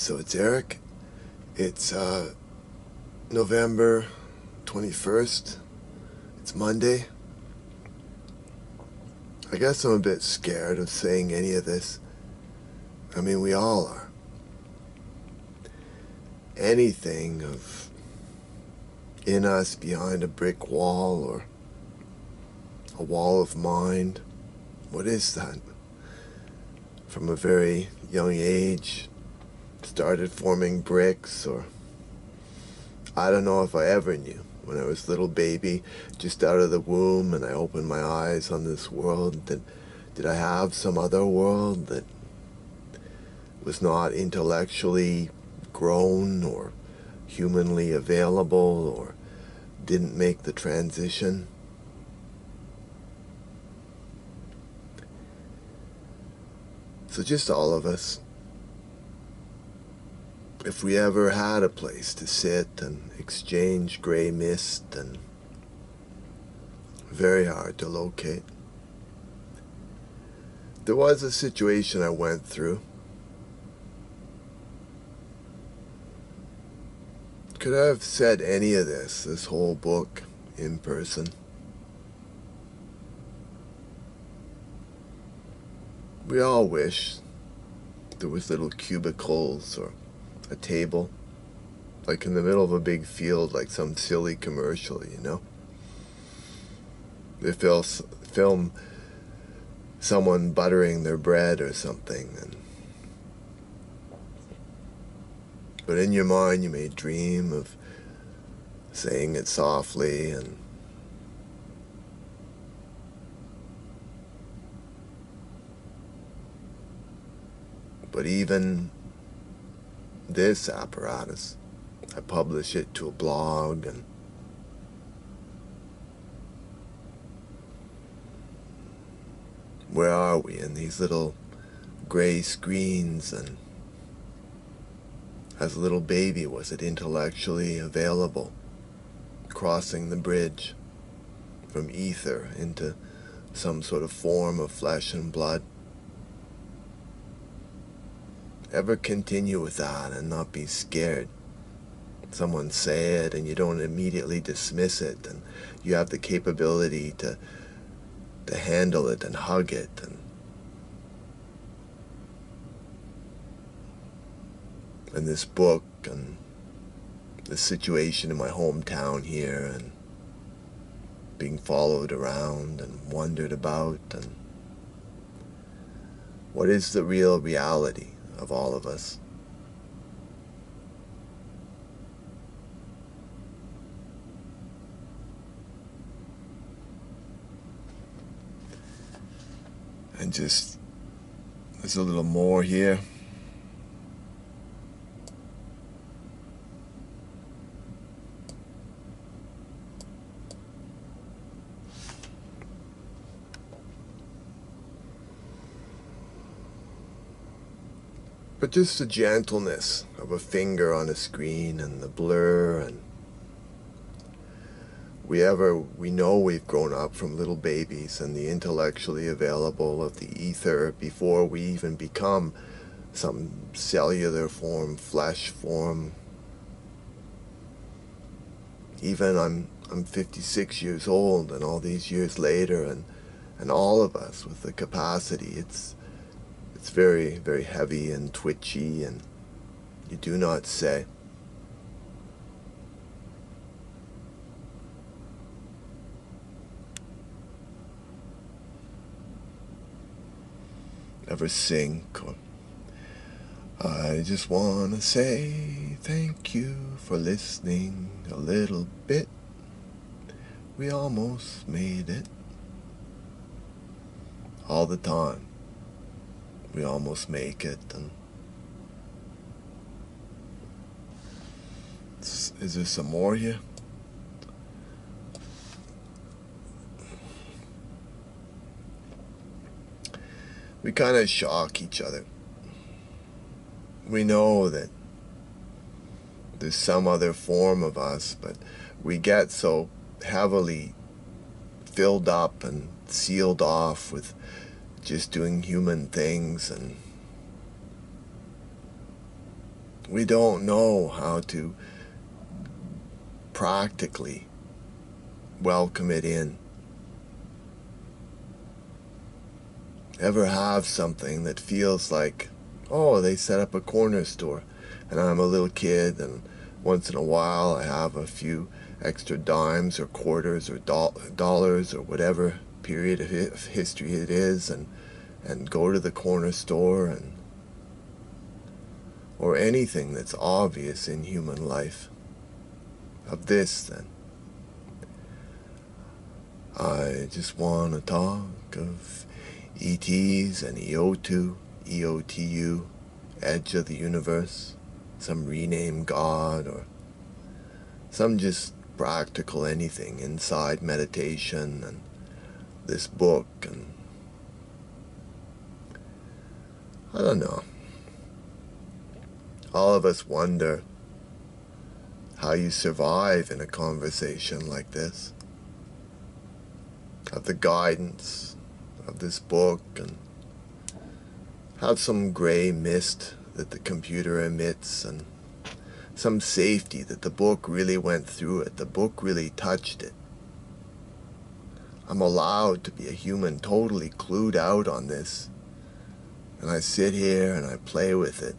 So it's Eric. It's November 21st. It's Monday. I guess I'm a bit scared of saying any of this. I mean, we all are. Anything of in us behind a brick wall or a wall of mind. What is that? From a very young age, started forming bricks, or I don't know if I ever knew. When I was a little baby, just out of the womb, and I opened my eyes on this world, did I have some other world that was not intellectually grown or humanly available or didn't make the transition? So just all of us, if we ever had a place to sit and exchange gray mist, and very hard to locate. There was a situation I went through. Could I have said any of this whole book, in person? We all wish there was little cubicles or a table, like in the middle of a big field, like some silly commercial, you know? They film someone buttering their bread or something, but in your mind you may dream of saying it softly, but even this apparatus, I publish it to a blog, and where are we in these little gray screens? And as a little baby, was it intellectually available, crossing the bridge from ether into some sort of form of flesh and blood? Ever continue with that and not be scared? Someone say it and you don't immediately dismiss it, and you have the capability to handle it and hug it. And this book and the situation in my hometown here, and being followed around and wondered about, and what is the real reality of all of us? And just, there's a little more here. But just the gentleness of a finger on a screen and the blur, and we know we've grown up from little babies and the intellectually available of the ether before we even become some cellular form, flesh form. Even I'm 56 years old, and all these years later, and all of us with the capacity, it's very, very heavy and twitchy, and you do not say. Ever sink, or I just want to say thank you for listening a little bit. We almost made it. All the time. We almost make it. And is there some more here? We kind of shock each other. We know that there's some other form of us, but we get so heavily filled up and sealed off with just doing human things, and We don't know how to practically welcome it in. Ever have something that feels like, oh, they set up a corner store, and I'm a little kid, and once in a while I have a few extra dimes or quarters or dollars or whatever period of history it is, and go to the corner store, and or anything that's obvious in human life. Of this, then, I just want to talk of ETs and EOTU, edge of the universe, some renamed God, or some just practical anything inside meditation and this book, and I don't know. All of us wonder how you survive in a conversation like this, of the guidance of this book, and have some gray mist that the computer emits, and some safety that the book really went through it, the book really touched it. I'm allowed to be a human totally clued out on this, and I sit here and I play with it.